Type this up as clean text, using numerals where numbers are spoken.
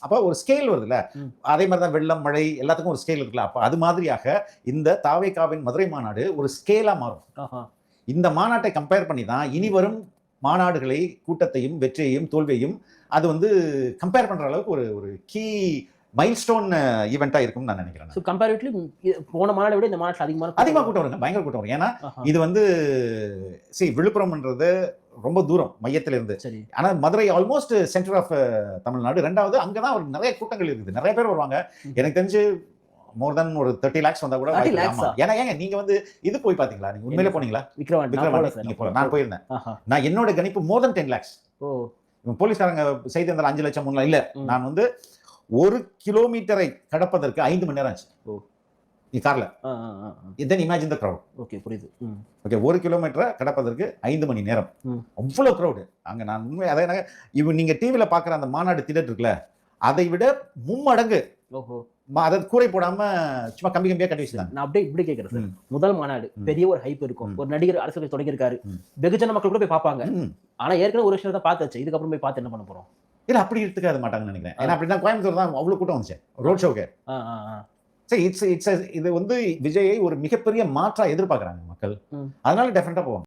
அப்போ ஒரு ஸ்கேல் வருதுல்ல. அதே மாதிரி தான் வெள்ளம், மழை எல்லாத்துக்கும் ஒரு ஸ்கேல் இருக்குல்ல. அப்போ அது மாதிரியாக இந்த தாவேகாவின் மதுரை மாநாடு ஒரு ஸ்கேலா மாறும். இந்த மாநாட்டை கம்பேர் பண்ணி தான் இனி வரும் மாநாடுகளை, கூட்டத்தையும், வெற்றியையும், தோல்வியையும் அது வந்து கம்பேர் பண்ற அளவுக்கு ஒரு கீ மைல்ஸ்டோன் ஈவெண்டா இருக்கும்னு நான் நினைக்கிறேன். ஸோ கம்பேரிட்டிவ்லி போன மாநாட்டை விட இந்த மாநாட்டில் அதிகமாக கூட்டம் வருங்க, பயங்கர கூட்டம் வரும். ஏன்னா இது வந்து விழுப்புரம்ன்றது ரொம்ப தூரம் மையத்தில் இருந்து. சரி. ஆனா Madurai almost centre of Tamil Nadu. ரெண்டாவது அங்கதான் நிறைய கூட்டங்கள் இருக்குது, நிறைய பேர் வருவாங்க. எனக்கு தெரிஞ்சு மோர் தென் ஒரு 30 lakhs வந்தா கூட ஏன்னா ஏங்க நீங்க வந்து இது போய் பாத்தீங்களா? நீங்க உண்மையிலே போனீங்களா? விக்ரவாண்டி நீங்க போல, நான் போயிருந்தேன். நான் என்னோட கணிப்பு மோர் தென் 10 lakhs. போலீஸ்காரங்க செய்தி அந்த 5 லட்சம் 3 இல்ல, நான் வந்து 1 கிலோமீட்டரை கடப்பதற்கு 5 மணி நேரம் ஆச்சு. நீ கார்ல. then imagine the crowd. Okay, புரியுது. ஓகே, 1 கிலோமீட்டரை கடப்பதற்கு 5 மணி நேரம். அவ்வளவு crowd அங்க. நான் உண்மை அதை இவன் நீங்க டிவில பாக்குற அந்த மாநாடு தியேட்டர் இருக்குல்ல, அதை விட மும்மடங்கு. அதை கூரை போடாம சும்மா கம்பி கம்பியா கட்டி வச்சிருந்தாங்க. நான் அப்படியே இப்படி கேட்கறேன் சார். முதல் மாநாடு பெரிய ஒரு ஹைப் இருக்கும். ஒரு நடிகர் அரசியல் தொடங்கியிருக்காரு, வெகுஜன மக்கள் கூட போய் பார்ப்பாங்க. ஆனா ஏற்கனவே ஒரு விஷயம் தான் பார்த்தாச்சு, இதுக்கப்புறம் போய் பார்த்து என்ன பண்ண போறோம்? இல்ல அப்படி எடுத்துக்காத மாட்டாங்கன்னு நினைக்கிறேன். ஏன்னா அப்படிதான் கோயம்புத்தூர் தான் அவ்வளவு கூட்டம் வந்துச்சு ரோட் ஷோக்கு. இது வந்து விஜயை ஒரு மிகப்பெரிய மாற்றா எதிர்பார்க்கறாங்க மக்கள். அதனால டெஃபினட்டா போவாங்க.